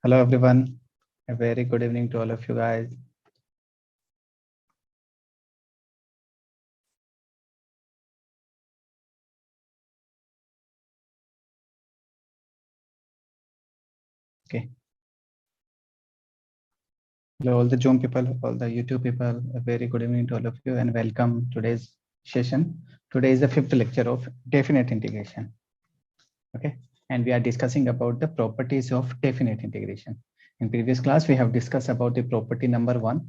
Hello everyone. A very good evening to all of you guys. Okay. Hello all the Zoom people, all the YouTube people. A very good evening to all of you and welcome today's session. Today is the fifth lecture of definite integration. Okay. And we are discussing about the properties of definite integration. In previous class, we have discussed about the property number 1,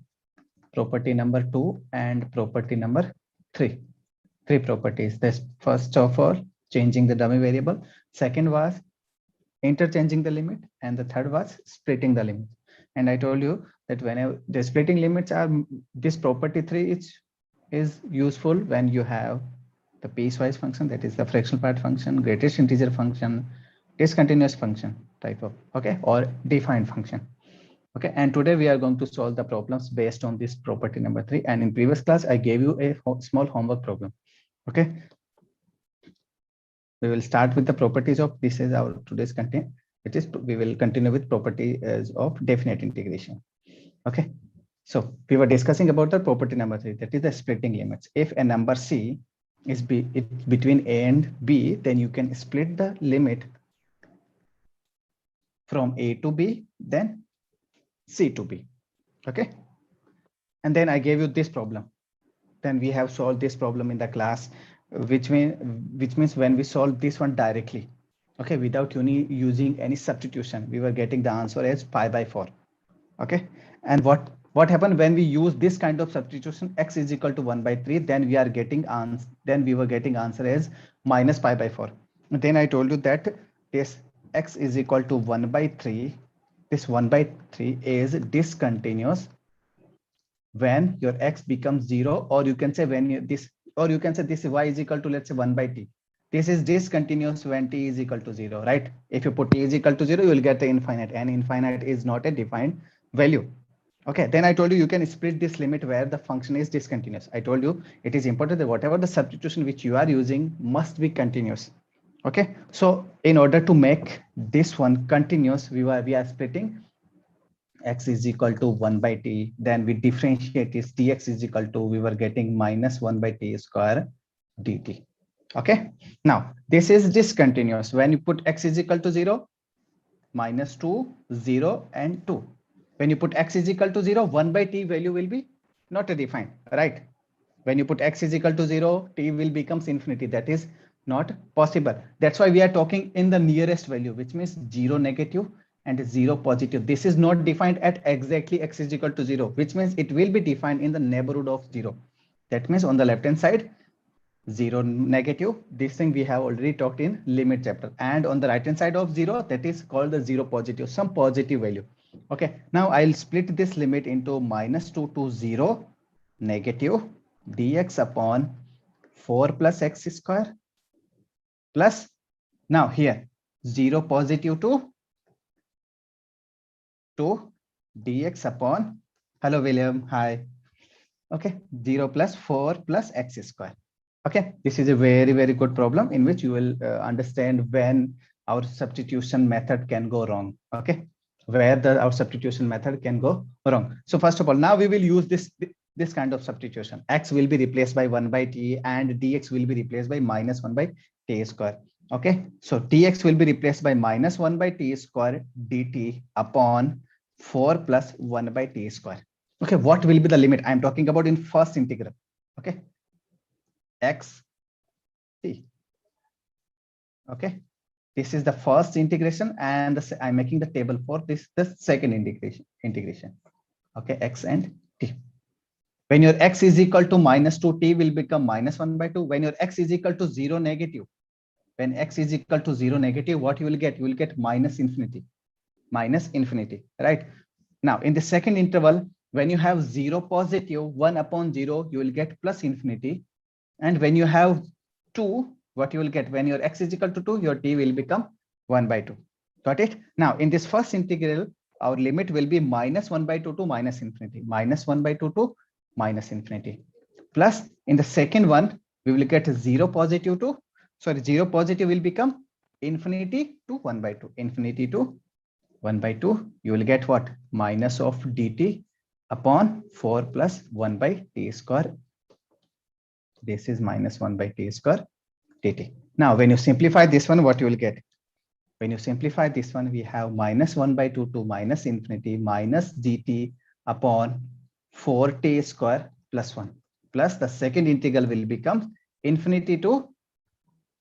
property number 2, and property number 3. Three properties. This first of all, changing the dummy variable. Second was interchanging the limit, and the third was splitting the limit. And I told you that whenever the splitting limits are, this property 3 is useful when you have the piecewise function, that is the fractional part function, greatest integer function, discontinuous function type of, okay, or defined function. Okay, and today we are going to solve the problems based on this property number 3. And in previous class I gave you a small homework problem. Okay, we will start with the properties of, this is our today's content. It is, we will continue with properties of definite integration. Okay, so we were discussing about the property number 3, that is the splitting limits. If a number C is between A and B, then you can split the limit from A to B, then C to B. Okay, and then I gave you this problem. Then we have solved this problem in the class, which means when we solve this one directly, okay, without using any substitution, we were getting the answer as pi by 4. Okay, and what happened when we use this kind of substitution, x is equal to 1 by 3, then we were getting answer as minus pi by 4. And then I told you that this x is equal to 1 by 3, this 1 by 3 is discontinuous when your x becomes 0, or you can say this y is equal to, let's say, 1 by t. This is discontinuous when t is equal to 0, right? If you put t is equal to 0, you will get the infinite, and infinite is not a defined value. Okay, then I told you can split this limit where the function is discontinuous. I told you it is important that whatever the substitution which you are using must be continuous. Okay, so in order to make this one continuous, we are splitting x is equal to 1 by t, then we differentiate this, dx is equal to, we were getting minus 1 by t square dt. Okay, now this is discontinuous when you put x is equal to 0, minus 2, 0, and 2. When you put x is equal to 0, 1 by t value will be not defined, right? When you put x is equal to 0, t will becomes infinity. That is not possible. That's why we are talking in the nearest value, which means 0 negative and 0 positive. This is not defined at exactly x is equal to 0, which means it will be defined in the neighborhood of 0. That means on the left hand side, 0 negative, this thing we have already talked in limit chapter, and on the right hand side of 0, that is called the 0 positive, some positive value. Okay, now I'll split this limit into minus 2 to 0 negative dx upon 4 plus x square plus, now here 0 positive to dx upon, hello William, hi. Okay, 0 plus 4 plus x square. Okay, this is a very good problem in which you will understand when our substitution method can go wrong. Okay, where our substitution method can go wrong. So first of all, now we will use this kind of substitution. X will be replaced by 1 by t and dx will be replaced by minus 1 by t square. Okay, so dx will be replaced by minus 1 by t square dt upon 4 plus 1 by t square. Okay, what will be the limit? I'm talking about in first integral. Okay, x t. Okay, this is the first integration, and I'm making the table for this, the second integration. Okay, x and t. When your x is equal to minus 2, t will become minus 1 by 2. When your x is equal to 0 negative, when x is equal to 0 negative, what you will get? You will get minus infinity, right? Now in the second interval, when you have 0 positive, 1 upon 0, you will get plus infinity. And when you have 2, what you will get? When your x is equal to 2, your t will become 1 by 2. Got it? Now in this first integral, our limit will be minus 1 by 2 to minus infinity, minus 1 by 2 to minus infinity. Plus in the second one, we will get 0 positive to, sorry, 0 positive will become infinity to 1 by 2, infinity to 1 by 2, you will get what? Minus of dt upon 4 plus 1 by t square. This is minus 1 by t square dt. Now, when you simplify this one, what you will get? When you simplify this one, we have minus 1 by 2 to minus infinity minus dt upon 4t square plus 1. Plus the second integral will become infinity to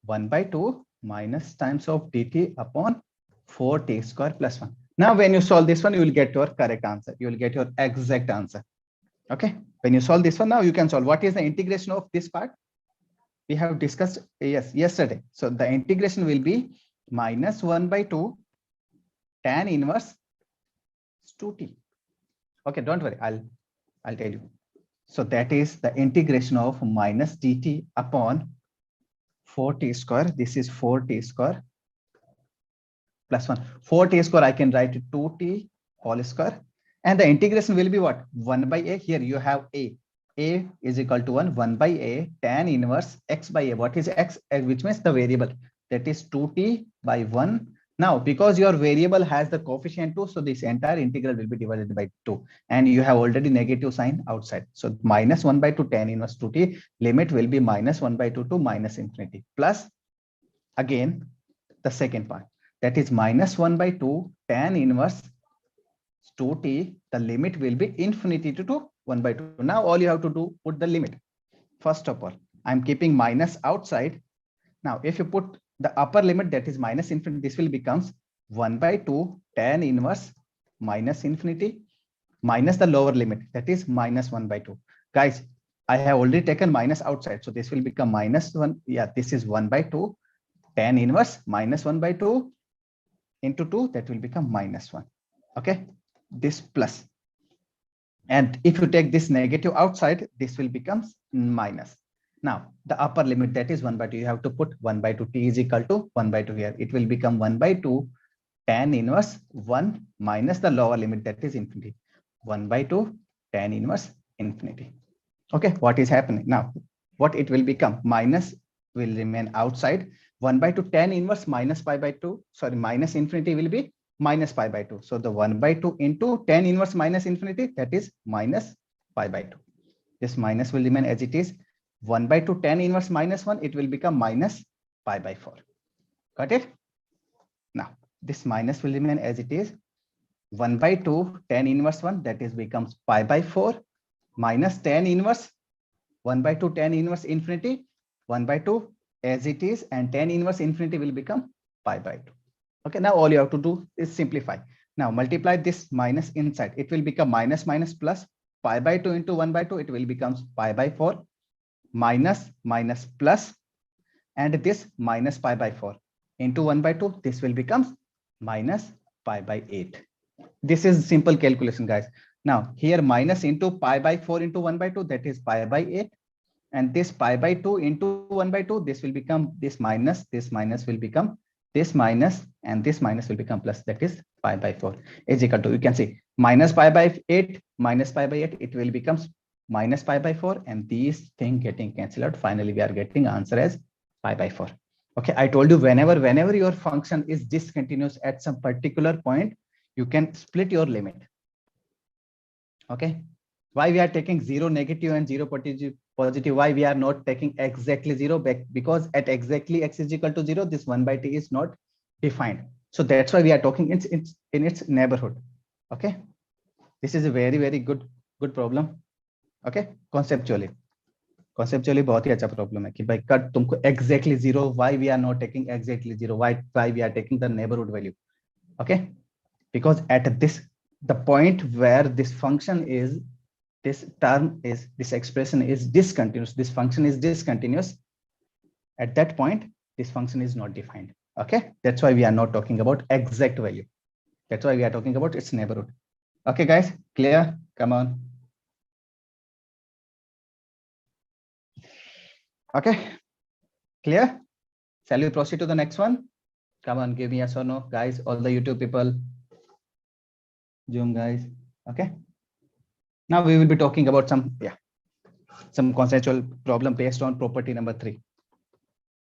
1 by 2 minus times of dt upon 4t square plus 1. Now, when you solve this one, you will get your correct answer. You will get your exact answer. Okay. When you solve this one, now you can solve. What is the integration of this part? We have discussed yesterday. So the integration will be minus 1 by 2 tan inverse 2t. Okay, don't worry. I'll tell you. So that is the integration of minus dt upon 4t square. This is 4t square plus 1. 4t square, I can write 2t whole square. And the integration will be what? 1 by a. Here you have a. A is equal to 1 by a tan inverse x by a. What is x? Which means the variable. That is 2t by 1. Now, because your variable has the coefficient 2, so this entire integral will be divided by 2. And you have already negative sign outside. So minus 1 by 2 tan inverse 2t, limit will be minus 1 by 2 to minus infinity. Plus, again, the second part. That is minus 1 by 2 tan inverse 2t, the limit will be infinity to 1 by 2. Now all you have to do, put the limit. First of all, I'm keeping minus outside. Now, if you put the upper limit, that is minus infinity, this will becomes 1 by 2 tan inverse minus infinity minus the lower limit, that is minus 1 by 2. Guys, I have already taken minus outside. So this will become minus 1. Yeah, this is 1 by 2 tan inverse minus 1 by 2 into 2, that will become minus 1. Okay, this plus. And if you take this negative outside, this will become minus. Now, the upper limit, that is 1 by 2. You have to put 1 by 2. T is equal to 1 by 2 here. It will become 1 by 2 tan inverse 1 minus the lower limit, that is infinity. 1 by 2 tan inverse infinity. Okay, what is happening now? What it will become? Minus will remain outside. 1 by 2 tan inverse minus pi by 2. Sorry, minus infinity will be minus pi by 2. So the 1 by 2 into tan inverse minus infinity, that is minus pi by 2. This minus will remain as it is. 1 by 2 tan inverse minus 1, it will become minus pi by 4. Got it? Now, this minus will remain as it is. 1 by 2 tan inverse 1, that is becomes pi by 4 minus tan inverse 1 by 2 tan inverse infinity, 1 by 2 as it is, and tan inverse infinity will become pi by 2. Okay, now all you have to do is simplify. Now multiply this minus inside. It will become minus minus plus pi by 2 into 1 by 2. It will become pi by 4 minus minus plus, and this minus pi by 4 into 1 by 2. This will become minus pi by 8. This is simple calculation, guys. Now here minus into pi by 4 into 1 by 2, that is pi by 8. And this pi by 2 into 1 by 2, this will become this minus will become this minus, and this minus will become plus, that is pi by 4 is equal to, you can see minus pi by 8 minus pi by 8, it will become minus pi by 4, and these things getting cancelled out. Finally, we are getting answer as pi by 4. Okay, I told you whenever your function is discontinuous at some particular point, you can split your limit. Okay, why we are taking 0 negative and 0 positive? Why we are not taking exactly 0 back? Because at exactly x is equal to 0, this 1 by t is not defined. So that's why we are talking in its neighborhood. Okay, this is a very good problem. Okay, conceptually बहुत ही अच्छा problem है कि भाई cut तुमको exactly 0. Why we are not taking exactly 0? Why we are taking the neighborhood value? Okay, because at this the point where this function is, this term is, this expression is discontinuous, this function is discontinuous, at that point this function is not defined. Okay, that's why we are not talking about exact value. That's why we are talking about its neighborhood. Okay guys, clear? Come on. Okay, clear? Shall we proceed to the next one? Come on, give me yes or no, guys, all the YouTube people, Zoom guys. Okay, now we will be talking about some conceptual problem based on property number 3.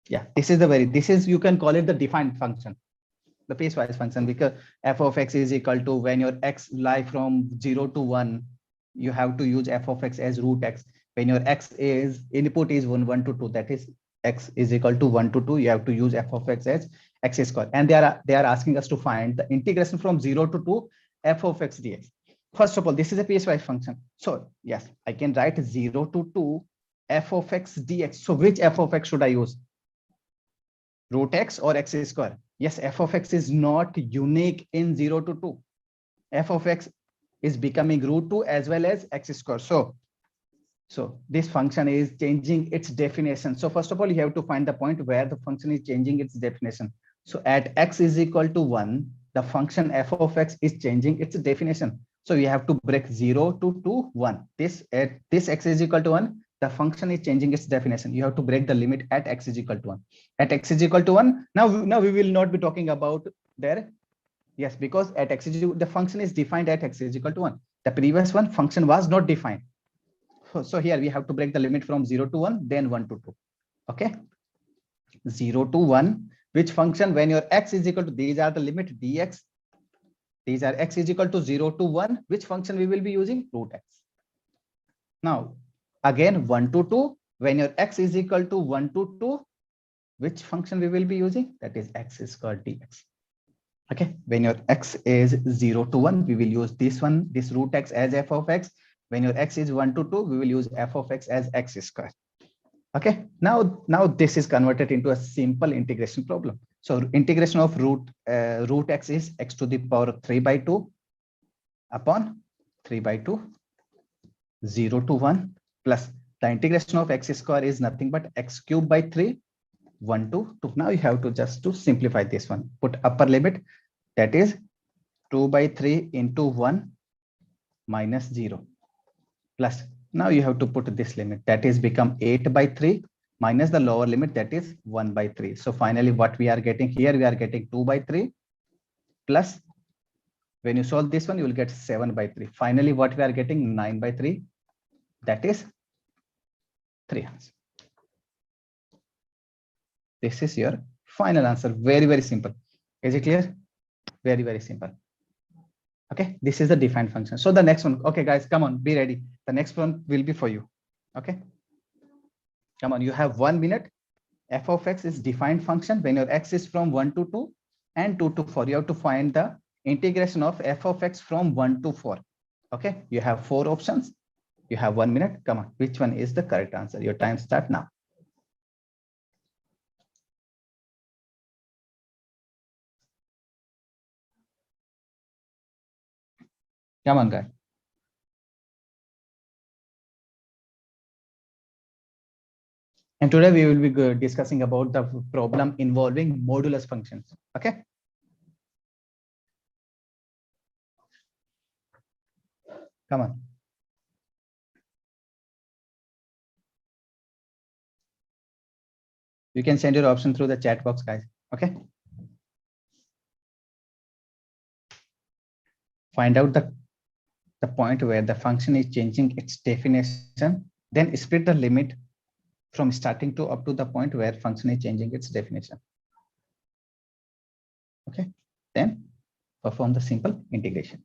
Yeah, this is you can call it the defined function. the piecewise function, because f of x is equal to, when your x lie from 0 to 1, you have to use f of x as root x. When your x is input is 1 to 2, that is x is equal to 1 to 2, you have to use f of x as x square. And they are asking us to find the integration from 0 to 2 f of x dx. First of all, this is a piecewise function. So yes, I can write 0 to 2 f of x dx. So which f of x should I use? Root x or x square? Yes, f of x is not unique in 0 to 2. F of x is becoming root 2 as well as x square. So this function is changing its definition. So first of all, you have to find the point where the function is changing its definition. So at x is equal to 1, the function f of x is changing its definition. So you have to break 0 to 2, 1. At this x is equal to 1, the function is changing its definition. You have to break the limit at x is equal to 1. At x is equal to 1, now we will not be talking about there. Yes, because at x is, the function is defined at x is equal to 1. The previous one function was not defined. So here we have to break the limit from 0 to 1, then 1 to 2. Okay. 0 to 1, which function, when your x is equal to, these are the limit dx. These are x is equal to 0 to 1, which function we will be using? Root x. Now, again 1 to 2, when your x is equal to 1 to 2, which function we will be using? That is x squared dx. Okay, when your x is 0 to 1, we will use this one, this root x as f of x. When your x is 1 to 2, we will use f of x as x squared. Okay, now this is converted into a simple integration problem. So integration of root x is x to the power 3 by 2 upon 3 by 2, 0 to 1, plus the integration of x square is nothing but x cubed by 3, 1 to 2. Now you have to just to simplify this one, put upper limit, that is 2 by 3 into 1 minus 0, plus now you have to put this limit, that is become 8 by 3 minus the lower limit, that is 1 by 3. So finally what we are getting here, we are getting 2 by 3 plus, when you solve this one, you will get 7 by 3. Finally what we are getting, 9 by 3, that is 3 answer. This is your final answer. Very, very simple. Is it clear? Very, very simple. Okay, this is the defined function. So the next one, okay guys, come on, be ready. The next one will be for you. Okay, come on, you have 1 minute. F of x is defined function when your x is from 1 to 2 and 2 to 4. You have to find the integration of f of x from 1 to 4. Okay, you have 4 options. You have 1 minute. Come on, which one is the correct answer? Your time start now. Come on, guys. And today we will be discussing about the problem involving modulus functions. Okay. Come on. You can send your option through the chat box, guys. Okay. Find out the point where the function is changing its definition, then split the limit from starting to up to the point where function is changing its definition. Okay, then perform the simple integration.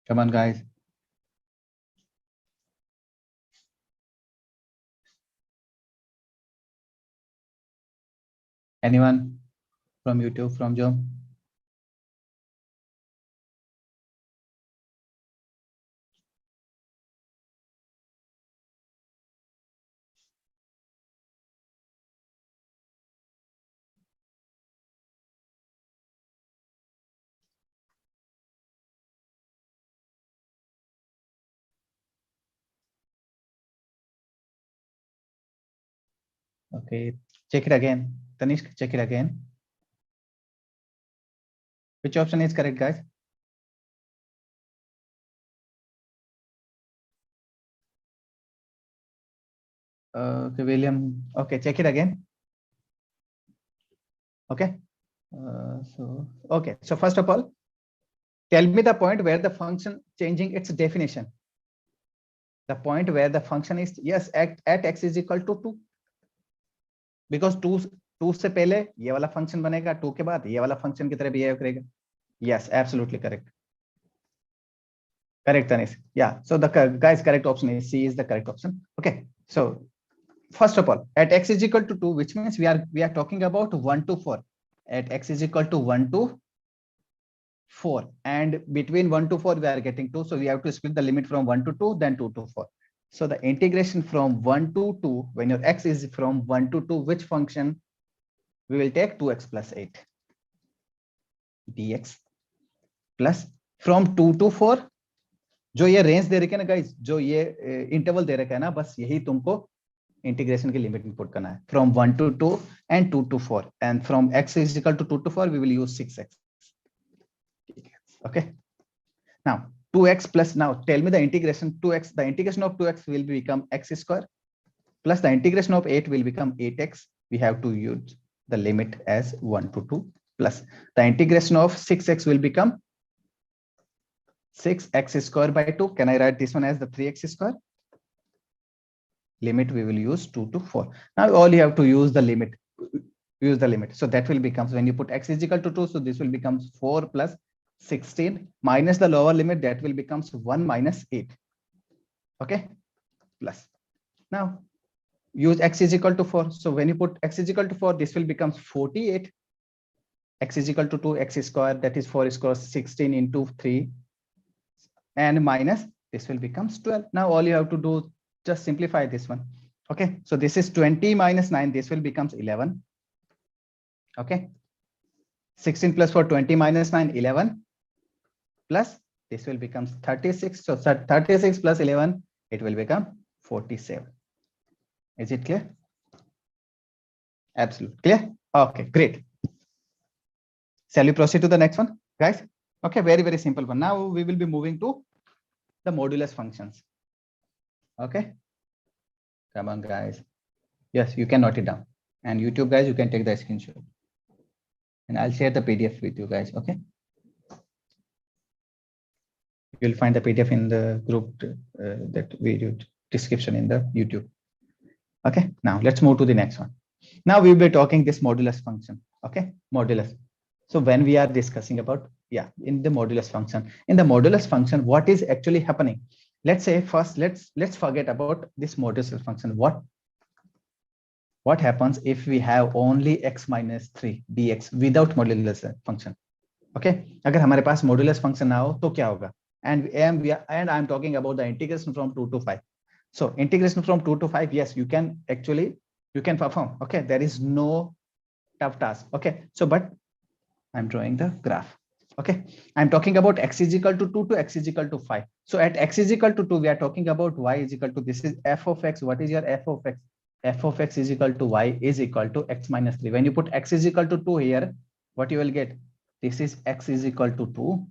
Come on, guys. Anyone from YouTube, from Zoom? Okay, check it again. Tanishq, check it again. Which option is correct, guys? Okay, William. Okay, check it again. Okay. So first of all, tell me the point where the function changing its definition. The point where the function is, yes, at x is equal to 2. Because 2 2 से पहले ये वाला function बनेगा, 2 के बाद ये वाला function की तरह बिहेव करेगा. Yes, absolutely correct. Correct, Tanis. Yeah. So the guys, correct option is C is the correct option. Okay. So first of all, at x is equal to 2, which means we are talking about 1 to 4. At x is equal to 1 to 4, and between 1 to 4 we are getting 2, so we have to split the limit from 1 to 2, then 2 to 4. So the integration from 1 to 2, when your x is from 1 to 2, which function we will take? 2x plus 8 dx plus from 2 to 4, जो ये range दे रखे है ना guys, जो ये interval दे रखा है ना, बस यही तुमको इंटीग्रेशन की लिमिट इनपुट करना है, from 1 to 2 and 2 to 4, and from x is equal to 2 to 4 we will use 6x. Okay, now 2x plus, now tell me the integration 2x, the integration of 2x will become x square plus the integration of 8 will become 8x. We have to use the limit as 1 to 2 plus the integration of 6x will become 6x square by 2. Can I write this one as the 3x square? Limit we will use 2 to 4. Now all you have to use the limit. So that will become, when you put x is equal to 2, so this will become 4 plus 16 minus the lower limit, that will becomes 1 minus 8. Okay, plus. Now use x is equal to 4. So when you put x is equal to 4, this will become 48. X is equal to 2, x square, that is 4 square, 16 into 3, and minus this will becomes 12. Now all you have to do, just simplify this one. Okay, so this is 20 minus 9, this will becomes 11. Okay, 16 plus 4, 20 minus 9, 11, plus this will becomes 36. So 36 plus 11, it will become 47. Is it clear? Absolutely clear. Okay, great. Shall we proceed to the next one, guys? Okay, very, very simple one. Now we will be moving to the modulus functions. Okay, come on, guys. Yes, you can note it down. And YouTube guys, you can take the screenshot. And I'll share the PDF with you guys. Okay. You'll find the PDF in the group, that video description in the YouTube. Okay. Now let's move to the next one. Now we'll be talking this modulus function. Okay, modulus. So when we are discussing about, yeah, in the modulus function, what is actually happening? Let's say first, let's forget about this modulus function. What happens if we have only x minus 3 dx without modulus function? Okay, अगर हमारे पास modulus function ना हो तो क्या होगा? And I'm talking about the integration from 2 to 5. So integration from 2 to 5, yes, you can perform. Okay, there is no tough task. Okay, so but I'm drawing the graph. Okay, I'm talking about x is equal to 2 to x is equal to 5. So at x is equal to 2, we are talking about y is equal to, this is f of x. What is your f of x? F of x is equal to y is equal to x minus 3. When you put x is equal to 2 here, what you will get? This is x is equal to 2.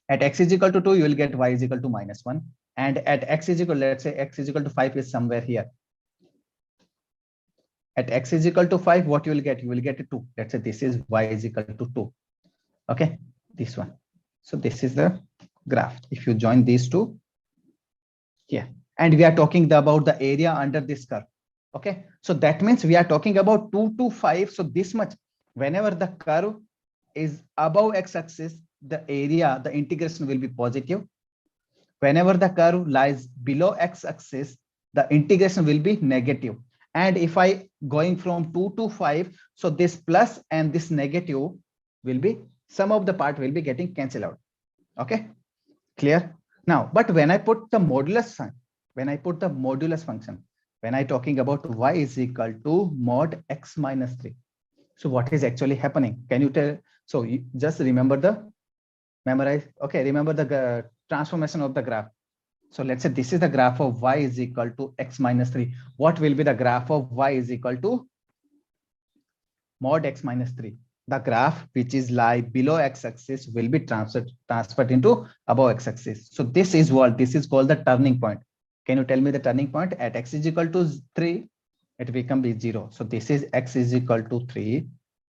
At x is equal to 2, you will get y is equal to minus 1. And at x is equal, let's say x is equal to 5 is somewhere here. At x is equal to 5, what you will get? You will get 2. Let's say this is y is equal to 2. Okay, this one. So this is the graph. If you join these two here, and we are talking about the area under this curve. Okay, so that means we are talking about 2 to 5. So this much, whenever the curve is above x-axis, the area, the integration will be positive. Whenever the curve lies below x-axis, the integration will be negative. And if I going from 2 to 5, so this plus and this negative will be, some of the part will be getting cancelled out. Okay, clear? Now, but when I put the modulus function, when I talking about y is equal to mod x minus 3. So what is actually happening? Can you tell? So you just remember remember the transformation of the graph. So let's say this is the graph of y is equal to x minus 3. What will be the graph of y is equal to mod x minus 3? The graph which is lie below x-axis will be transferred into above x-axis. So this is what, this is called the turning point. Can you tell me the turning point? At x is equal to 3, it becomes 0. So this is x is equal to 3.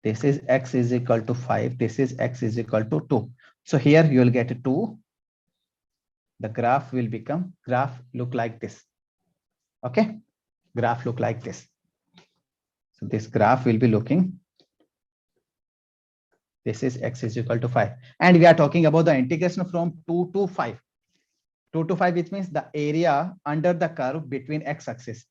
This is x is equal to 5. This is x is equal to 2. So here you will get 2. The graph will become, graph look like this. Okay, graph look like this. So this graph will be looking, this is x is equal to 5. And we are talking about the integration from 2 to 5. 2 to 5, which means the area under the curve between x-axis.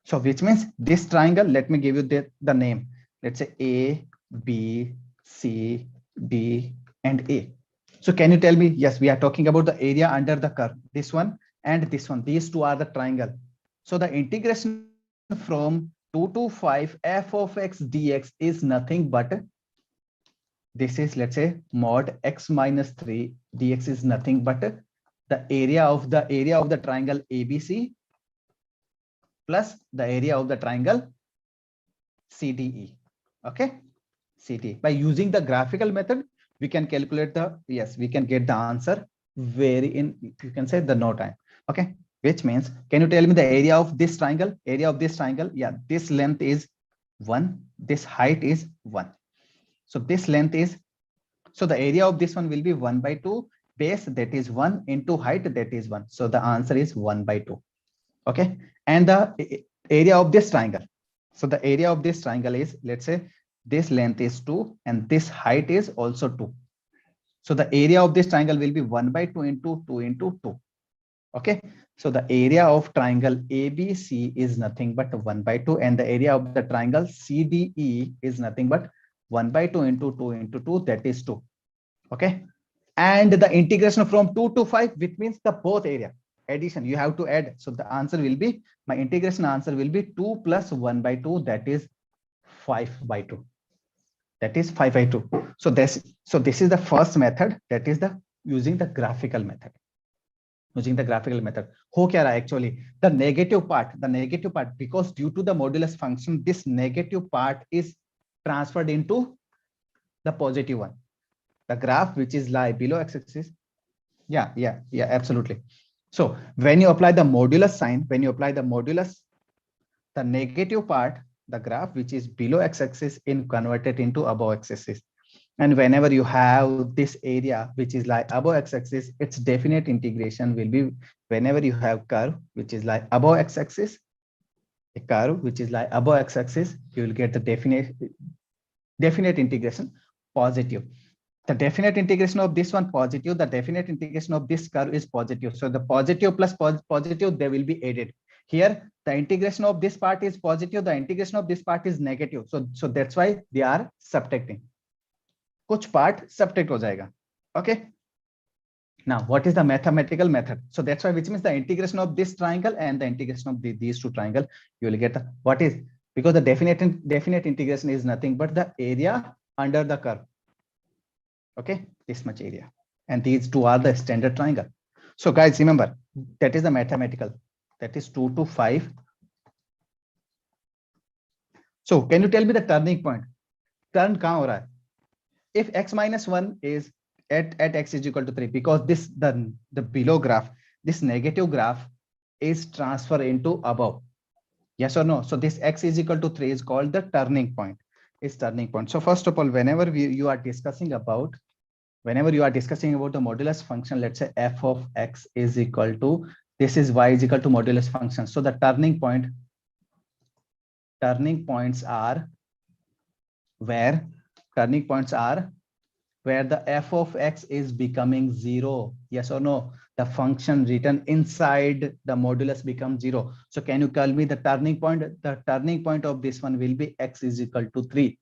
So which means this triangle, let me give you the name. Let's say A, B, C, D, and A. So can you tell me, yes, we are talking about the area under the curve, this one and this one. These two are the triangle. So the integration from 2 to 5 f of x dx is nothing but, this is, let's say, mod x minus 3 dx is nothing but the area of the triangle ABC plus the area of the triangle CDE. Okay, CDE. By using the graphical method, we can calculate the, yes, we can get the answer very in, you can say, the no time. Okay, which means, can you tell me the area of this triangle? Area of this triangle, yeah, this length is 1, this height is 1. So this length is, so the area of this one will be 1 by 2, base that is 1 into height that is 1. So the answer is 1 by 2. Okay, and the area of this triangle, so the area of this triangle is, let's say, this length is 2 and this height is also 2. So the area of this triangle will be 1 by 2 into 2 into 2. Okay, so the area of triangle ABC is nothing but 1 by 2, and the area of the triangle CDE is nothing but 1 by 2 into 2 into 2, that is 2. Okay, and the integration from 2 to 5, which means the both area addition, you have to add. So the answer will be, my integration answer will be 2 plus 1 by 2, that is 5 by 2. That is 5 by 2. So this is the first method, that is the using the graphical method. Using the graphical method, ho kya raha actually, the negative part, because due to the modulus function, this negative part is transferred into the positive one. The graph which is lie below x-axis. Yeah, absolutely. So when you apply the modulus sign, the negative part, the graph which is below x-axis, in converted into above x-axis. And whenever you have this area which is like above x-axis, its definite integration will be, whenever you have curve which is like above x-axis, a curve which is like above x-axis, you will get the definite integration positive. The definite integration of this one positive, the definite integration of this curve is positive. So the positive plus positive, they will be added. Here, the integration of this part is positive, the integration of this part is negative. So that's why they are subtracting. Kuch part subtract ho jayega. Okay. Now, what is the mathematical method? So that's why, which means the integration of this triangle and the integration of these two triangles, you will get the, what is, because the definite integration is nothing but the area under the curve. Okay, this much area, and these two are the standard triangle. So guys, remember, that is the mathematical, that is 2 to 5. So can you tell me the turning point? Turn kahan ho raha hai? If x minus 1 is at x is equal to 3, because this the below graph, this negative graph is transferred into above. Yes or no? So this x is equal to 3 is called the turning point. Is turning point. So first of all, whenever you are discussing about the modulus function, let's say f of x is equal to, this is y is equal to modulus function. So the turning points are where the f of x is becoming 0. Yes or no? The function written inside the modulus becomes 0. So can you tell me the turning point? The turning point of this one will be x is equal to 3.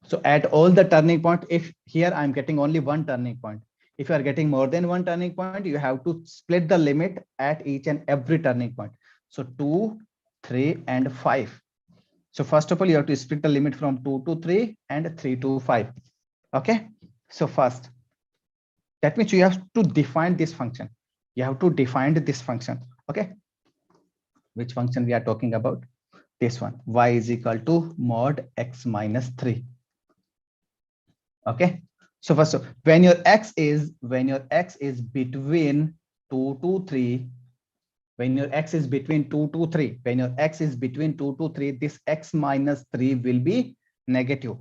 So at all the turning point, if here I'm getting only one turning point, if you are getting more than one turning point, you have to split the limit at each and every turning point. So 2, 3, and 5. So first of all, you have to split the limit from 2 to 3 and 3 to 5. Okay. So first, that means you have to define this function. Okay. Which function we are talking about? This one, y is equal to mod x minus 3. Okay. So first, when your x is between 2 to 3, when your x is between 2 to 3, this x minus 3 will be negative.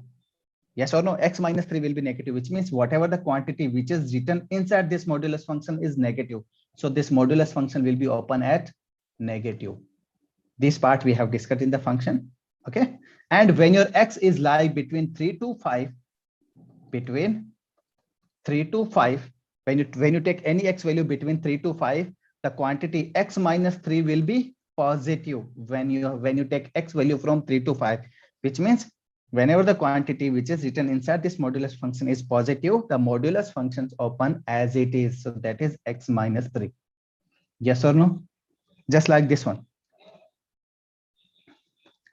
Yes or no? X minus 3 will be negative, which means whatever the quantity which is written inside this modulus function is negative. So this modulus function will be open at negative. This part we have discussed in the function. Okay. And when your x is like between 3 to 5, between 3 to 5, when you take any x value between 3 to 5, the quantity x minus 3 will be positive when you take x value from 3 to 5, which means whenever the quantity which is written inside this modulus function is positive, the modulus functions open as it is. So that is x minus 3. Yes or no? Just like this one.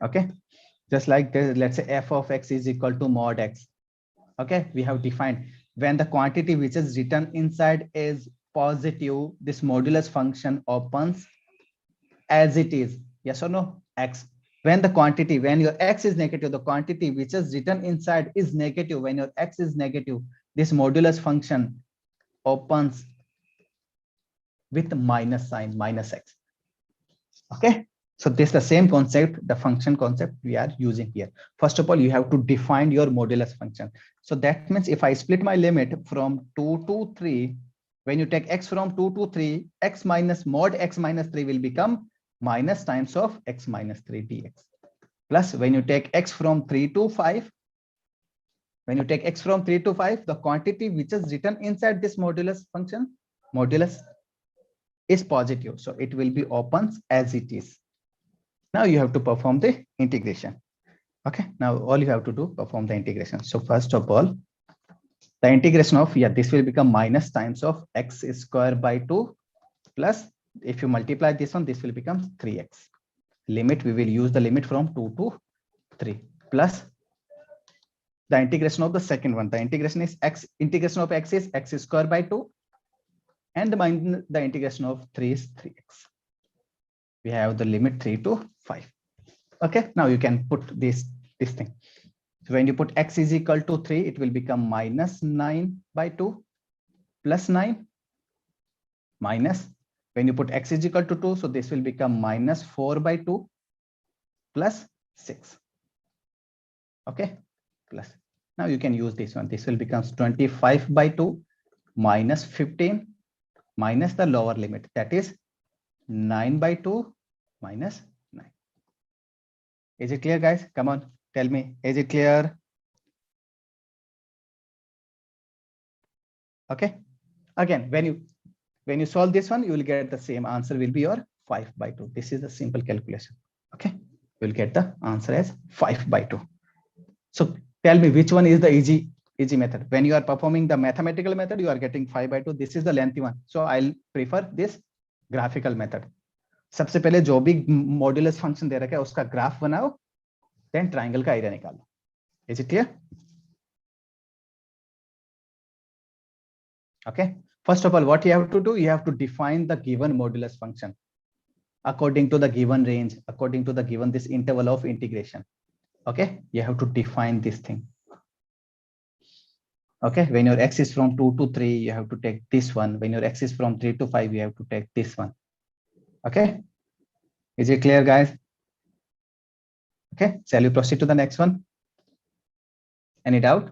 Okay. Just like this, let's say f of x is equal to mod x. Okay. We have defined when the quantity which is written inside is positive, this modulus function opens as it is. Yes or no? X. When the quantity, when your x is negative, the quantity which is written inside is negative. When your x is negative, this modulus function opens with minus sign, minus x. Okay. So this is the same concept, the function concept we are using here. First of all, you have to define your modulus function. So that means if I split my limit from 2 to 3, when you take x from 2 to 3, x minus mod x minus 3 will become minus times of x minus 3 dx. Plus when you take x from 3 to 5, when you take x from 3 to 5, the quantity which is written inside this modulus function, modulus is positive. So it will be opens as it is. Now you have to perform the integration. Okay, now all you have to do, perform the integration. So first of all, the integration of, this will become minus times of x square by 2 plus, if you multiply this one, this will become 3x. Limit, we will use the limit from 2 to 3 plus the integration of the second one. The integration is x, integration of x is x square by 2 and the integration of 3 is 3x. We have the limit 3 to 5. Okay, now you can put this thing. So when you put x is equal to 3, it will become minus 9 by 2 plus 9 minus, when you put x is equal to 2, so this will become minus 4 by 2 plus 6. Okay, plus. Now you can use this one. This will become 25 by 2 minus 15 minus the lower limit, that is 9 by 2 minus 9. Is it clear, guys? Come on, tell me, is it clear? Okay. Again, when you solve this one, you will get the same answer, will be your 5 by 2. This is a simple calculation. Okay, you'll get the answer as 5 by 2. So tell me which one is the easy method. When you are performing the mathematical method, you are getting 5 by 2. This is the lengthy one. So I'll prefer this graphical method. सबसे पहले जो भी modulus function दे रखा है उसका graph बनाओ, then triangle का area निकालो. Is it clear? Okay. First of all, what you have to do, you have to define the given modulus function according to the given range, according to the given this interval of integration. Okay, you have to define this thing. Okay, when your x is from 2 to 3, you have to take this one. When your x is from 3 to 5, you have to take this one. Okay, is it clear, guys? Okay, shall we proceed to the next one? Any doubt?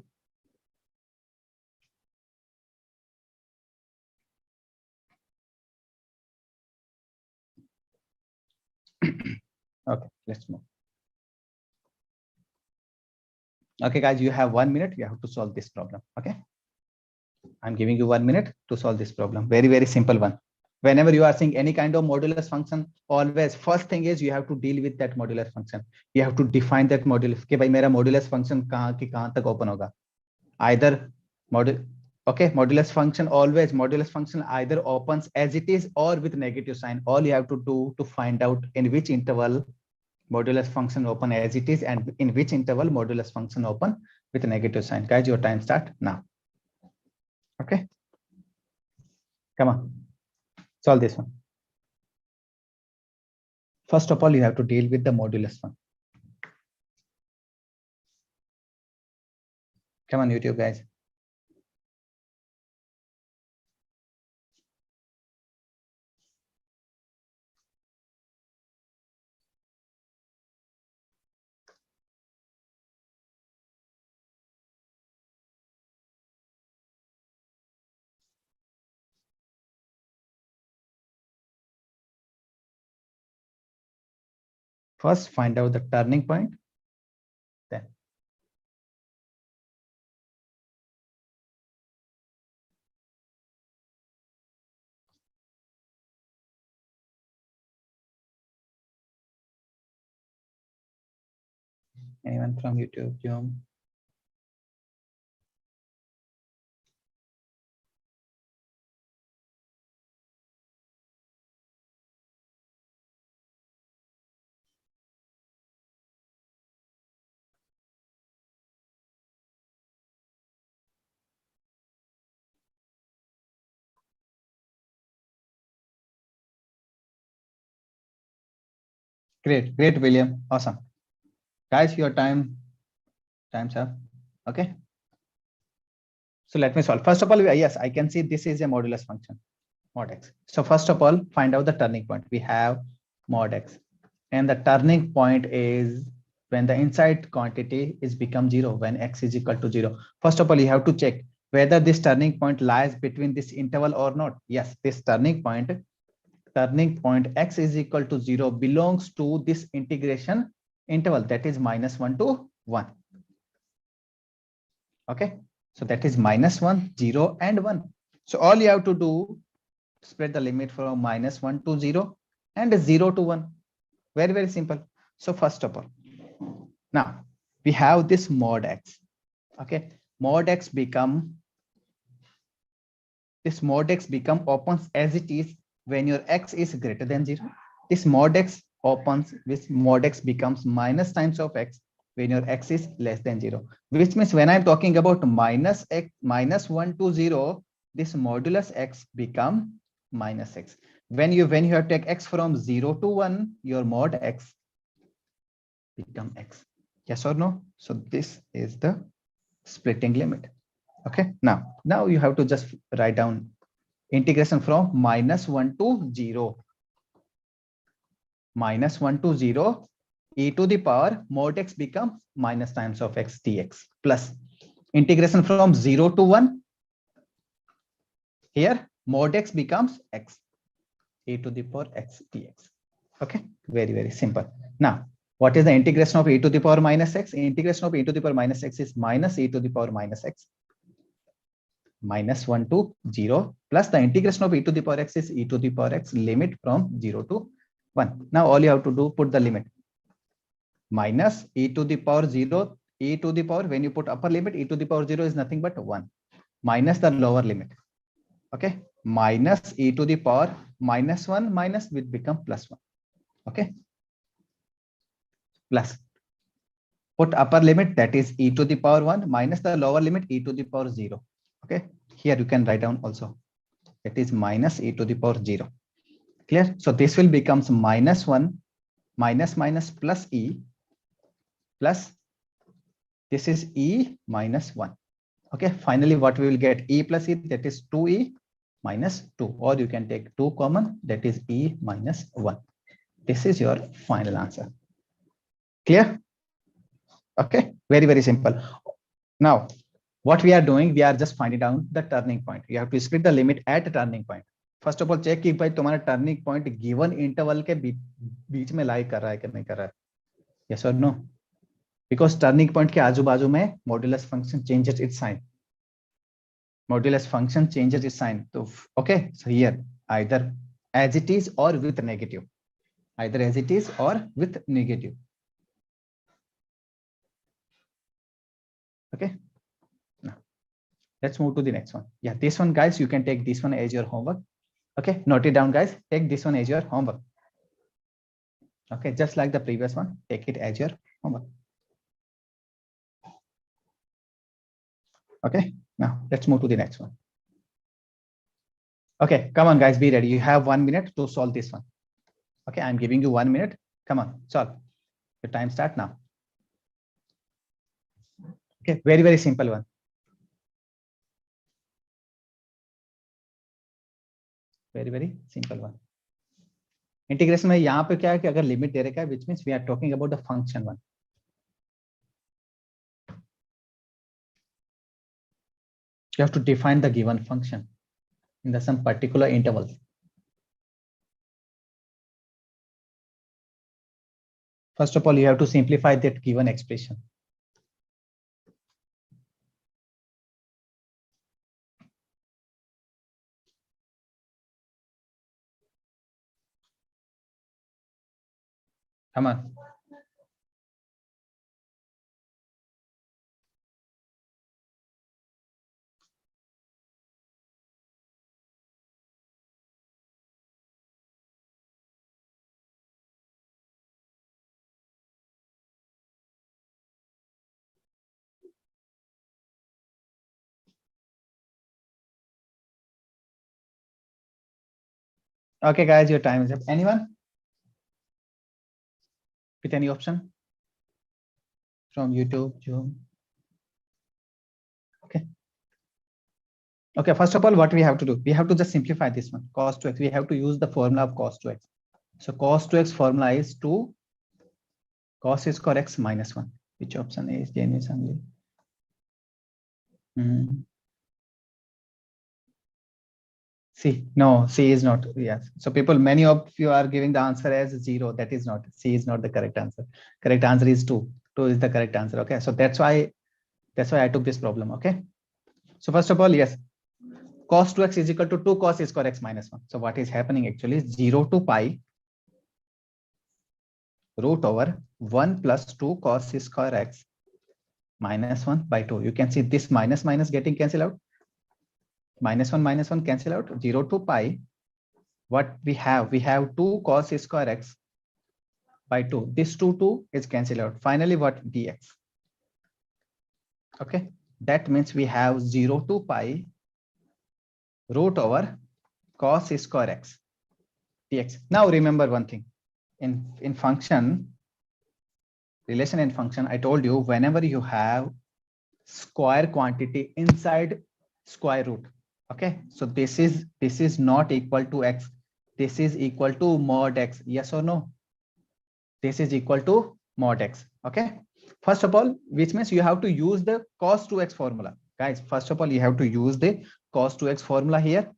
Okay, let's move. Okay, guys, you have 1 minute. You have to solve this problem. Okay, I'm giving you 1 minute to solve this problem. Very, very simple one. Whenever you are seeing any kind of modulus function, always first thing is you have to deal with that modulus function. You have to define that modulus. कि भाई मेरा modulus function कहाँ तक open होगा. Either modulus function, always modulus function either opens as it is or with negative sign. All you have to do to find out in which interval modulus function open as it is and in which interval modulus function open with a negative sign. Guys, your time start now. Okay, come on, solve this one. First of all, you have to deal with the modulus one. Come on, YouTube guys. First, find out the turning point. Anyone from YouTube, Zoom? Great, great, William. Awesome. Guys, your time's up. Okay. So let me solve. First of all, yes, I can see this is a modulus function, mod x. So first of all, find out the turning point. We have mod x, and the turning point is when the inside quantity is become 0, when x is equal to 0. First of all, you have to check whether this turning point lies between this interval or not. Yes, this turning point x is equal to 0 belongs to this integration interval, that is -1 to 1. Okay, so that is -1, 0 and 1. So all you have to do, spread the limit from -1 to 0 and 0 to 1. Very, very simple. So first of all, now we have this mod x. Okay, mod x become opens as it is when your x is greater than 0. This mod x opens with mod x becomes minus times of x when your x is less than 0, which means when I'm talking about minus x -1 to 0, this modulus x become minus x. When you have take x from 0 to 1, your mod x become x. Yes or no? So this is the splitting limit. Okay, now you have to just write down integration from -1 to 0. -1 to 0, e to the power mod x becomes minus times of x dx, plus integration from 0 to 1. Here mod x becomes x, e to the power x dx. Okay, very, very simple. Now, what is the integration of e to the power minus x? Integration of e to the power minus x is minus e to the power minus x, -1 to 0, plus the integration of e to the power x is e to the power x limit from 0 to 1. Now all you have to do, put the limit minus e to the power 0, e to the power, when you put upper limit, e to the power 0 is nothing but 1, minus the lower limit. Okay, minus e to the power -1 minus will become +1. Okay, plus put upper limit, that is e to the power 1 minus the lower limit e to the power 0. Okay, here you can write down also, that is minus e to the power 0. Clear? So this will becomes -1 minus minus plus e, plus this is e minus 1. Okay, finally what we will get, e plus e, that is 2e minus 2, or you can take 2 common, that is e minus 1. This is your final answer. Clear? Okay, very, very simple. Now what we are doing, we are just finding down the turning point. You have to split the limit at turning point. First of all check कि भाई तुम्हारा turning point given interval के बीच में लाई कर रहा है कि नहीं कर रहा है, यस और नो, बिकॉज टर्निंग पॉइंट के आजू बाजू में modulus function changes its sign, modulus function changes its sign. तो okay, so here either as it is or with negative, either as it is or with negative. Okay, now let's move to the next one. Yeah, this one guys, you can take this one as your homework. Okay, note it down guys, take this one as your homework. Okay, just like the previous one, take it as your homework. Okay, now let's move to the next one. Okay, come on guys, be ready. You have 1 minute to solve this one. Okay, I'm giving you 1 minute. Come on, solve. Your time start now. Okay, very, very simple one. Very, very simple one. Integration में यहाँ पे क्या है कि अगर limit दे रखा है, which means we are talking about the function one. You have to define the given function in the some particular interval. First of all, you have to simplify that given expression. Come on. Okay, guys, your time is up. Anyone with any option from YouTube, Zoom? Okay. Okay, first of all, what we have to do, we have to just simplify this one. Cos 2x, we have to use the formula of cos 2x. So cos 2x formula is 2 cos square x minus 1. Which option is James only? C. No, C is not. Yes. So people, many of you are giving the answer as 0. That is not. C is not the correct answer. Correct answer is 2. 2 is the correct answer. Okay. So that's why I took this problem. Okay. So first of all, yes, cos 2x is equal to 2 cos square x minus 1. So what is happening actually is 0 to pi root over 1 plus 2 cos square x minus 1 by 2. You can see this minus minus getting cancelled out. Minus 1 cancel out. 0 to pi. What we have 2 cos square x by 2. This 2 is cancelled out. Finally, what? Dx. Okay. That means we have 0 to pi root over cos square x dx. Now remember one thing. In function, relation and function, I told you whenever you have square quantity inside square root. Okay. So this is not equal to x. This is equal to mod x. Yes or no? This is equal to mod x. Okay. First of all, which means you have to use the cos 2x formula. Guys, first of all, you have to use the cos 2x formula here.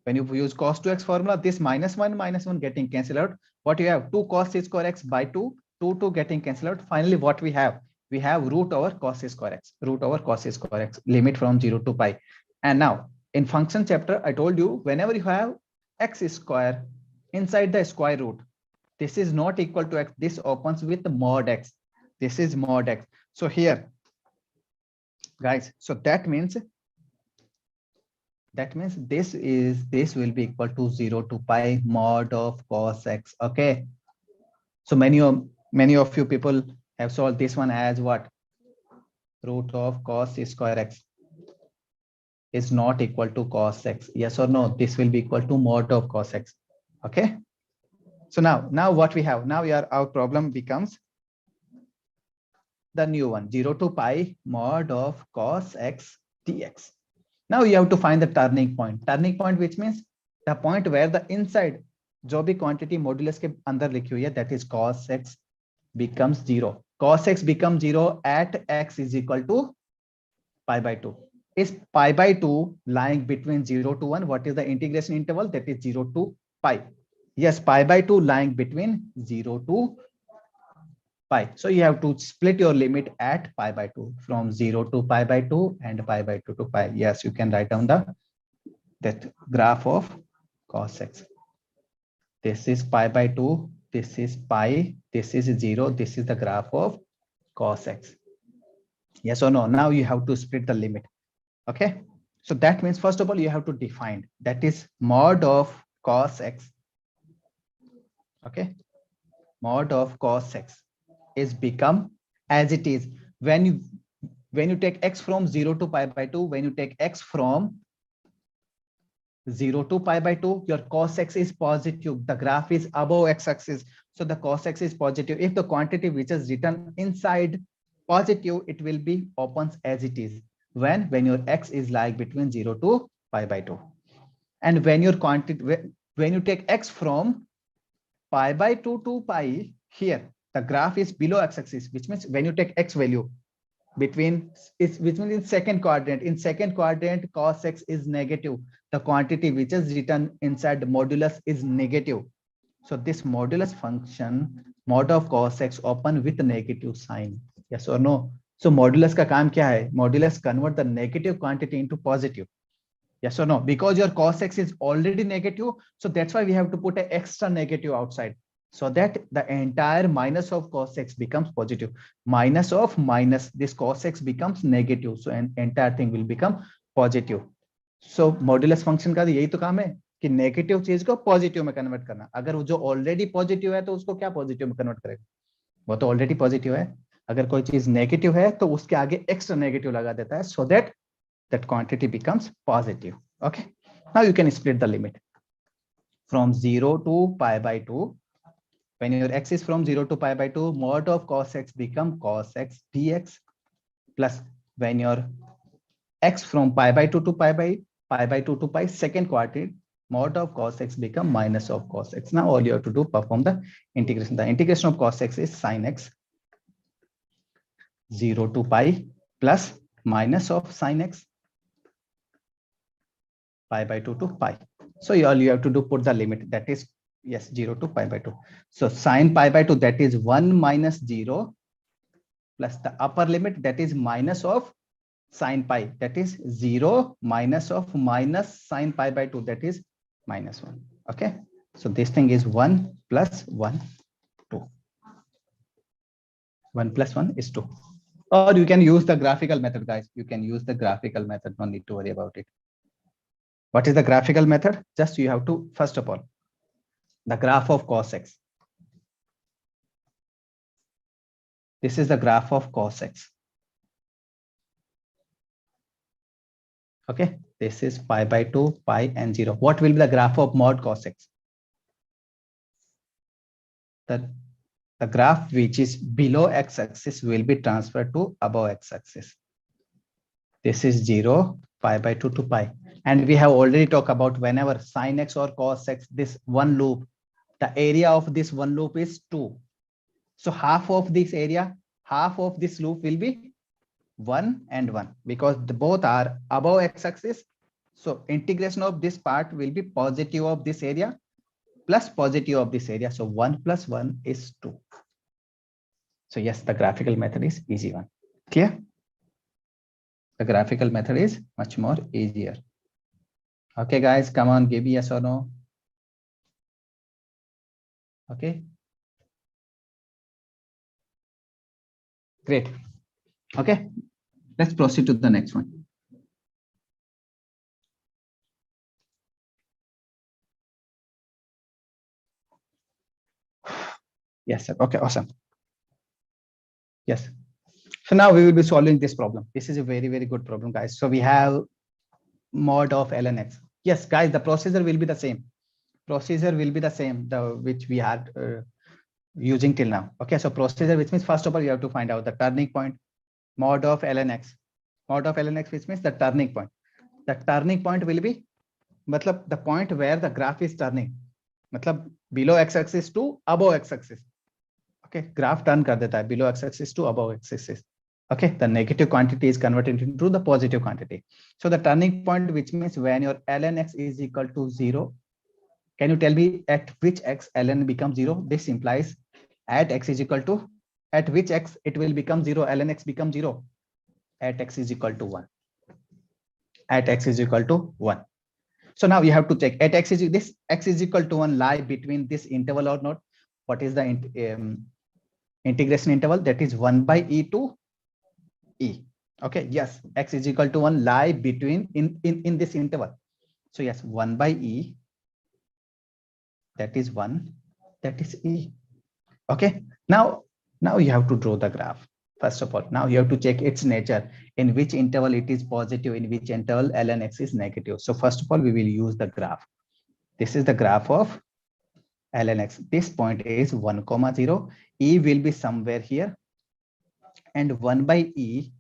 When you use cos 2x formula, this minus 1 getting cancelled out. What you have? 2 cos square x by 2, 2 getting cancelled out. Finally, what we have? We have root over cos square x, root over cos square x, limit from 0 to pi. And now in function chapter, I told you whenever you have x square inside the square root, this is not equal to x. This opens with mod x. This is mod x. So here, guys, so that means this will be equal to 0 to pi mod of cos x. Okay. So many of you people have solved this one as what? Root of cos square x is not equal to cos x. Yes or no? This will be equal to mod of cos x. Okay. So now what we have? Now our problem becomes the new one, 0 to pi mod of cos x dx. Now you have to find the turning point. Turning point, which means the point where the inside जो भी quantity modulus के अंदर लिखी हुई है, that is cos x becomes 0. Cos x becomes 0 at x is equal to pi by 2. Is pi by 2 lying between 0 to 1? What is the integration interval? That is 0 to pi. Yes, pi by 2 lying between 0 to pi. So you have to split your limit at pi by 2 from 0 to pi by 2 and pi by 2 to pi. Yes, you can write down that graph of cos x. This is pi by 2. This is pi. This is 0. This is the graph of cos x. Yes or no? Now you have to split the limit. Okay. So that means first of all, you have to define that is mod of cos x. Okay. Mod of cos x is become as it is when you take x from 0 to pi by 2. When you take x from 0 to pi by 2, your cos x is positive. The graph is above x-axis, so the cos x is positive. If the quantity which is written inside positive, it will be opens as it is when your x is lying between 0 to pi by 2. And when your quantity, when you take x from pi by 2 to pi, here the graph is below x-axis, which means when you take x value which means in second quadrant cos x is negative. The quantity which is written inside the modulus is negative. So this modulus function mod of cos x open with negative sign. Yes or no? So modulus का काम क्या है? Modulus convert the negative quantity into positive. Yes or no? Because your cos x is already negative, so that's why we have to put an extra negative outside, so that the entire minus of cos x becomes positive. Minus of minus, this cos x becomes negative, so an entire thing will become positive. So modulus function का यही तो काम है कि negative चीज को positive में convert करना. अगर वो जो ऑलरेडी पॉजिटिव है तो उसको क्या पॉजिटिव में कन्वर्ट करेगा? वो तो ऑलरेडी पॉजिटिव है. अगर कोई चीज नेगेटिव है तो उसके आगे एक्स्ट्रा नेगेटिव लगा देता है, so that quantity becomes positive. Okay. Now you can split the limit. from 0 to pi by 2. When your x is from 0 to pi by 2, mod of cos x become cos x dx, plus when your x from pi by 2 to pi by 2 to pi, second quadrant, mod of cos x become minus of cos x. Now all you have to do, perform the integration. The integration of cos x is sin x 0 to pi plus minus of sin x pi by 2 to pi. So all you have to do, put the limit, that is, yes, 0 to pi by 2. So sin pi by 2, that is 1 minus 0 plus the upper limit, that is minus of sin pi, that is 0 minus of minus sin pi by 2, that is minus 1. Okay, so this thing is 1 plus 1, 2. 1 plus 1 is 2. Or you can use the graphical method, guys. You can use the graphical method. No need to worry about it. What is the graphical method? Just you have to, first of all, the graph of cos x. This is the graph of cos x. Okay, this is pi by 2, pi and 0. What will be the graph of mod cos x? The graph which is below x-axis will be transferred to above x-axis. This is 0, pi by 2 to pi. And we have already talked about whenever sin x or cos x, this one loop, the area of this one loop is 2. So half of this area, half of this loop will be 1 and 1 because both are above x-axis. So integration of this part will be positive of this area plus positive of this area. So 1 plus 1 is 2. So yes, the graphical method is easy one. Clear? The graphical method is much more easier. Okay, guys, come on, give me yes or no. Okay. Great. Okay, let's proceed to the next one. Yes, sir. Okay, awesome. Yes. So now we will be solving this problem. This is a very, very good problem, guys. So we have mod of ln x. Yes, guys, the procedure will be the same. Procedure will be the same, which we had using till now. Okay, so procedure, which means first of all, you have to find out the turning point, mod of ln x. Mod of ln x, which means the turning point. The turning point will be, matlab, the point where the graph is turning. Matlab, below x-axis to above x-axis. Okay, graph turn kar deta hai, below x-axis to above x-axis. Okay, the negative quantity is converted into the positive quantity. So the turning point, which means when your ln x is equal to 0, can you tell me at which x ln becomes 0? This implies at x is equal to, at which x it will become 0, ln x becomes 0? At x is equal to 1. At x is equal to 1. So now you have to check at x is, this x is equal to 1 lie between this interval or not? What is the integration interval? That is 1 by e to e. Okay, yes, x is equal to 1 lie between in this interval. So yes, 1 by e, that is 1, that is e. Okay, now you have to draw the graph. First of all, now you have to check its nature, in which interval it is positive, in which interval ln x is negative. So first of all, we will use the graph. This is the graph of ln x. This point is 1, 0. E will be somewhere here, and 1 by e,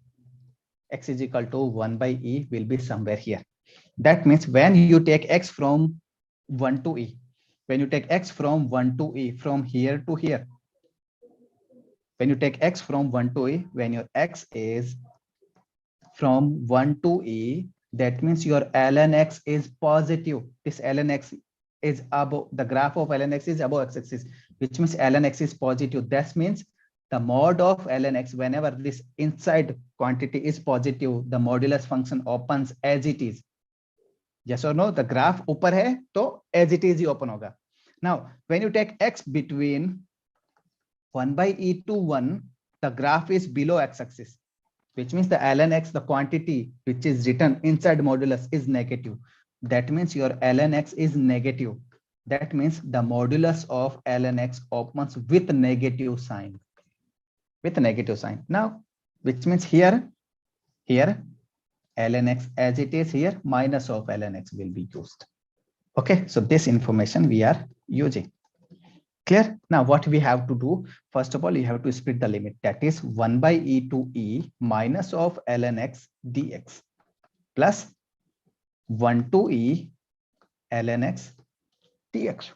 x is equal to 1 by e will be somewhere here. That means when you take x from 1 to e, when you take x from 1 to e, from here to here, when you take x from 1 to e, when your x is from 1 to e, that means your ln x is positive. This ln x is above, the graph of ln x is above x-axis, which means ln x is positive. That means the mod of ln x, whenever this inside quantity is positive, the modulus function opens as it is. Yes or no? The graph upar hai, to as it is he open hoga. Now, when you take x between 1 by e to 1, the graph is below x-axis, which means the ln x, the quantity which is written inside modulus is negative. That means your ln x is negative. That means the modulus of ln x opens with negative sign. With a negative sign. Now, which means here ln x as it is here, minus of ln x will be used. Okay, so this information we are using. Clear? Now what we have to do, first of all, you have to split the limit, that is 1 by e to e minus of ln x dx plus 1 to e ln x dx.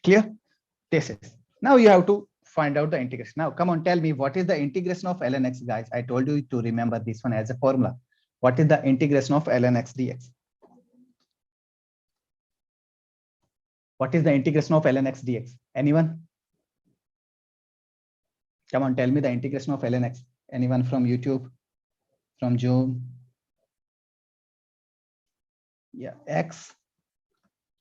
Clear? This is. Now you have to find out the integration. Now come on, tell me what is the integration of ln x, guys? I told you to remember this one as a formula. What is the integration of ln x dx? What is the integration of ln x dx? Anyone? Come on, tell me the integration of ln x. Anyone from YouTube, from Zoom? Yeah, x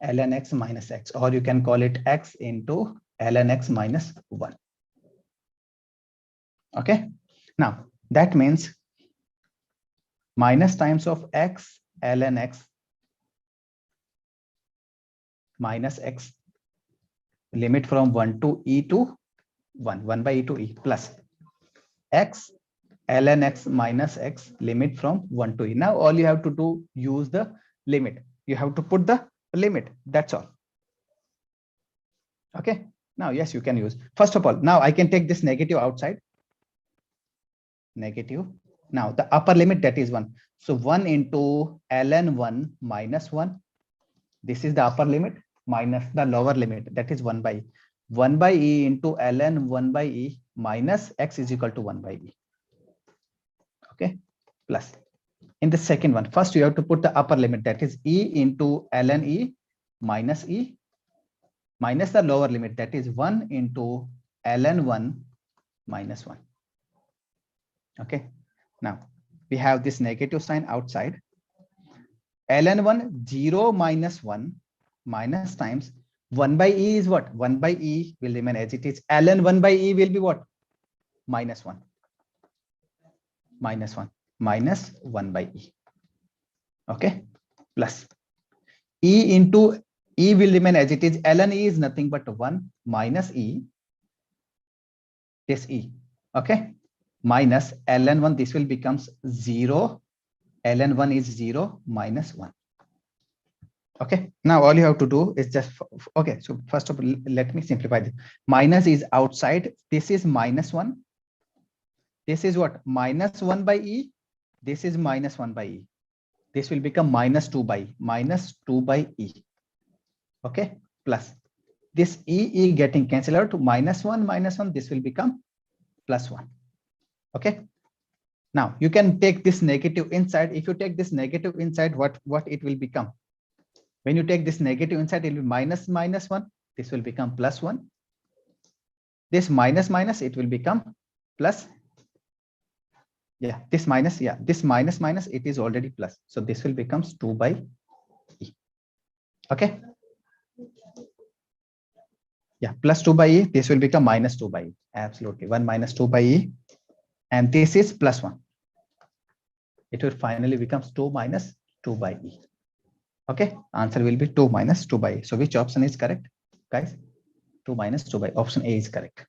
ln x minus x, or you can call it x into ln x minus 1. Okay, now that means minus times of x ln x minus x, limit from 1 to e to 1 by e to e, plus x ln x minus x, limit from 1 to e. Now all you have to do, use the limit. You have to put the limit, that's all. Okay, now yes, you can use. First of all, now I can take this negative outside. Negative. Now the upper limit, that is 1. So 1 into ln 1 minus 1. This is the upper limit minus the lower limit, that is 1 by e. 1 by e into ln 1 by e minus x is equal to 1 by e. Okay, plus. In the second one, first you have to put the upper limit, that is e into ln e minus e minus the lower limit, that is 1 into ln 1 minus 1. Okay, now we have this negative sign outside. ln 1 0 minus 1 minus times 1 by e is what? 1 by e will remain as it is. ln 1 by e will be what? Minus 1. Minus 1 minus 1 by e. Okay, plus e into e will remain as it is. ln e is nothing but 1 minus e, this e. Okay, minus ln 1, this will becomes 0. ln 1 is 0 minus 1. Okay, now all you have to do is just, okay, so first of all, let me simplify this. Minus is outside, this is minus 1. This is what? Minus 1 by e. This is minus 1 by e. This will become minus 2 by e. Minus 2 by e. Okay, plus this e getting cancelled out to minus 1 minus 1. This will become plus 1. Okay, now you can take this negative inside. If you take this negative inside, what it will become? When you take this negative inside, it will be minus minus 1. This will become plus 1. This minus minus, it will become plus. Yeah, this minus, yeah, this minus minus, it is already plus. So this will becomes 2 by e. Okay. Yeah, plus 2 by e. This will become minus 2 by e. Absolutely. 1 minus 2 by e. And this is plus 1. It will finally becomes 2 minus 2 by e. Okay. Answer will be 2 minus 2 by e. So which option is correct, guys? 2 minus 2 by option A is correct.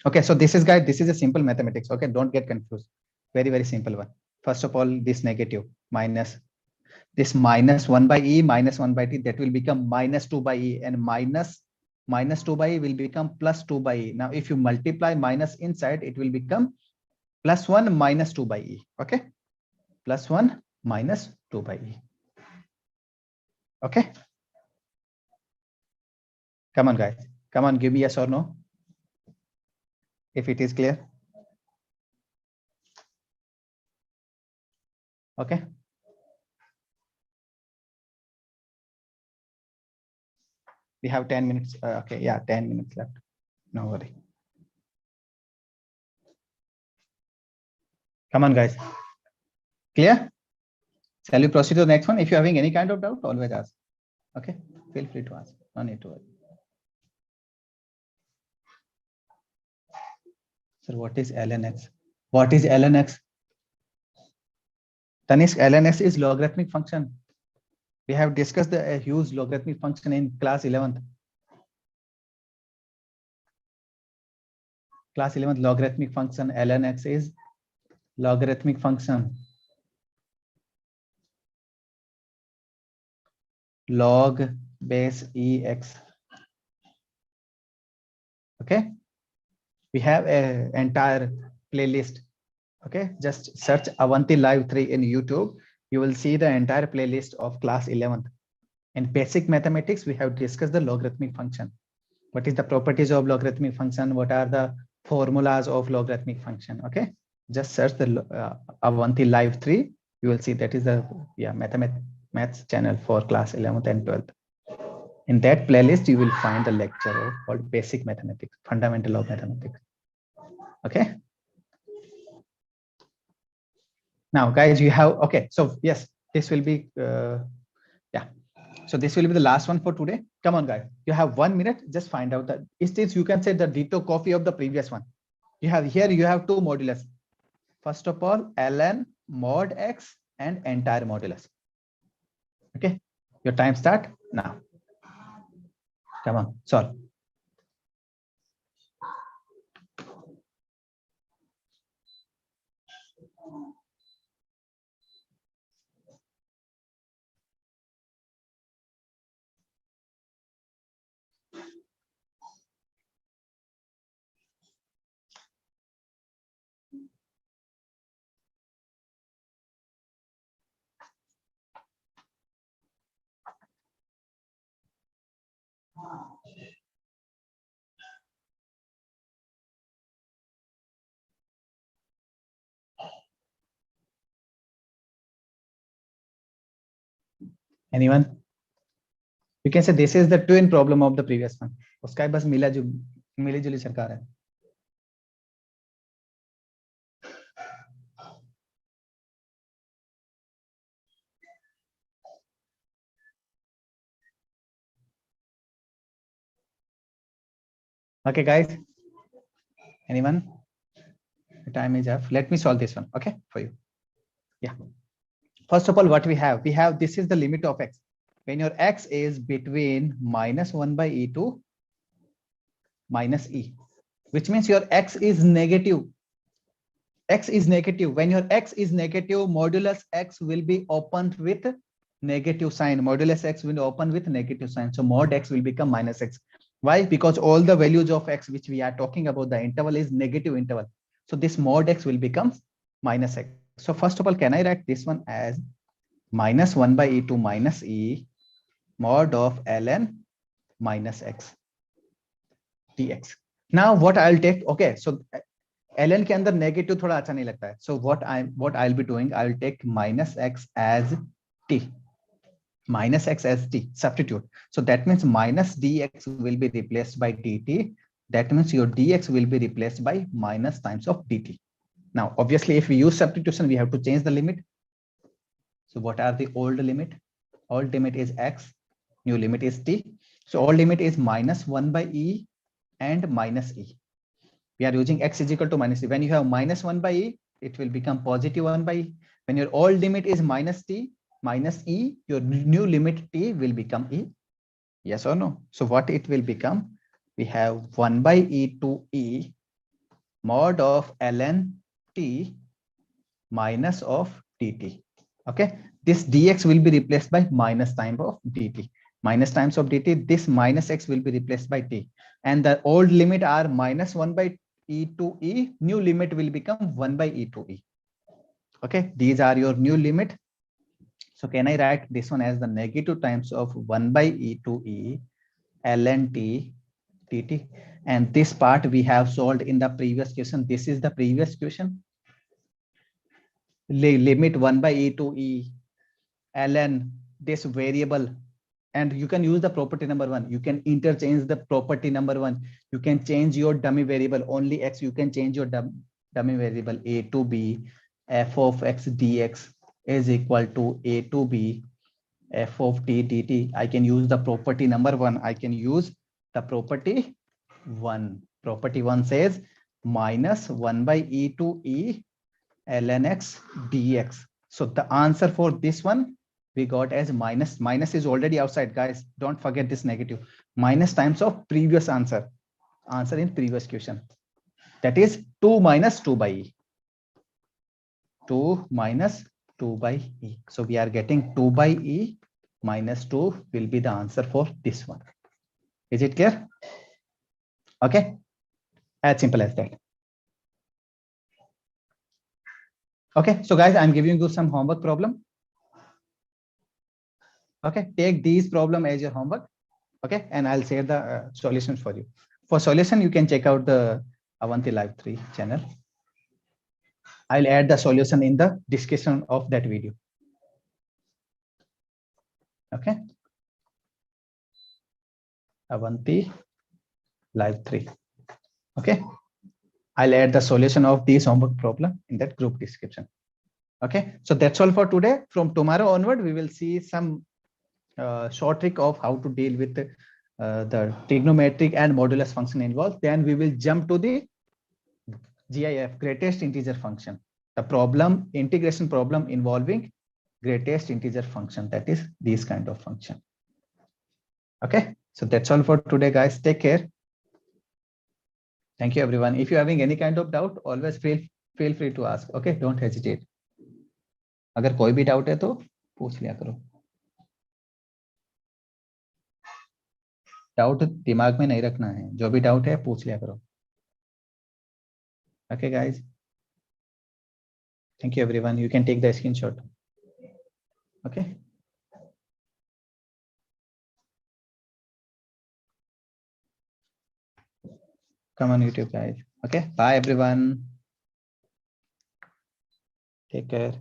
Okay, so this is, guys, this is a simple mathematics. Okay, don't get confused. Very, very simple one. First of all, this negative minus this minus 1 by e minus 1 by t, that will become minus 2 by e, and minus 2 by e will become plus 2 by e. Now, if you multiply minus inside, it will become plus 1 minus 2 by e. Okay, plus 1 minus 2 by e. Okay, come on, guys, come on, give me yes or no if it is clear. Okay, we have 10 minutes. Okay, yeah, 10 minutes left. No worry. Come on, guys. Clear? Shall we proceed to the next one? If you're having any kind of doubt, always ask. Okay, feel free to ask. No need to worry. Sir, what is ln x? What is ln x? Tanishq, ln x is logarithmic function. We have discussed the huge logarithmic function in class 11th. Class 11th logarithmic function, ln x is logarithmic function. log base ex. Okay, we have a entire playlist. Okay, just search Avanti Live 3 in YouTube. You will see the entire playlist of class 11th. In basic mathematics, we have discussed the logarithmic function. What is the properties of logarithmic function? What are the formulas of logarithmic function? Okay, just search the Avanti Live 3. You will see that is the maths channel for class 11th and 12th. In that playlist, you will find the lecture called basic mathematics, fundamental of mathematics. Okay. Now, guys, you have, okay. So yes, this will be, yeah. So this will be the last one for today. Come on, guys. You have 1 minute. Just find out that is this, you can say the ditto copy of the previous one. You have here, you have two modulus. First of all, ln mod x and entire modulus. Okay. Your time start now. Come on, solve. Anyone? You can say this is the twin problem of the previous one. उसका बस मिली जुली सरकार है. Okay, guys. Anyone? The time is up. Let me solve this one. Okay, for you. Yeah. First of all, what we have this is the limit of x. When your x is between -1 by e to minus e, which means your x is negative. X is negative. When your x is negative, modulus x will be opened with negative sign. Modulus x will open with negative sign. So mod x will become minus x. Why? Because all the values of x which we are talking about, the interval is negative interval. So this mod x will become minus x. So first of all, can I write this one as -1 by e to minus e mod of ln minus x dx. Now what I'll take, okay, so ln के अंदर negative थोड़ा अच्छा नहीं लगता है. So what I'll be doing, I'll take minus x as t. Minus x as t, substitute. So that means minus dx will be replaced by dt. That means your dx will be replaced by minus times of dt. Now, obviously, if we use substitution, we have to change the limit. So what are the old limit? Old limit is x, new limit is t. So old limit is -1 by e and minus e. We are using x is equal to minus e. When you have -1 by e, it will become +1 by e. When your old limit is minus e, your new limit t will become e. Yes or no? So what it will become? We have 1 by e to e mod of ln t minus of dt. Okay, this dx will be replaced by minus times of dt. Minus times of dt, this minus x will be replaced by t. And the old limit are -1 by e to e, new limit will become 1 by e to e. Okay, these are your new limit. So can I write this one as the negative times of 1 by e to e ln t dt? And this part we have solved in the previous question. This is the previous question. Limit 1 by e to e ln this variable, and you can use the property number 1. You can interchange the property number 1. You can change your dummy variable only x. You can change your dummy variable a to b f of x dx is equal to a to b f of t dt. I can use the property number 1. I can use the property 1. Property 1 says -1 by e to e ln x dx. So the answer for this one we got as minus. Minus is already outside, guys. Don't forget this negative. Minus times of previous answer. Answer in previous question. That is 2 minus 2 by e. 2 minus 2 by e. So we are getting 2 by e minus 2 will be the answer for this one. Is it clear? Okay, as simple as that. Okay, so guys, I'm giving you some homework problem. Okay, take these problem as your homework. Okay, and I'll share the solutions for you. For solution, you can check out the Avanti Live 3 channel. I'll add the solution in the description of that video. Okay, Avanti Live 3. Okay, I'll add the solution of this homework problem in that group description. Okay, so that's all for today. From tomorrow onward, we will see some short trick of how to deal with the trigonometric and modulus function involved. Then we will jump to the GIF, greatest integer function, the problem, integration problem involving greatest integer function, that is this kind of function. Okay, so that's all for today, guys. Take care. Thank you, everyone. If you're having any kind of doubt, always feel free to ask. Okay, don't hesitate. अगर कोई भी doubt है तो पूछ लिया करो. Doubt दिमाग में नहीं रखना है, जो भी डाउट है पूछ लिया करो. Okay, guys. Thank you, everyone. You can take the screenshot. Okay. Come on YouTube, guys. Okay. Bye, everyone. Take care.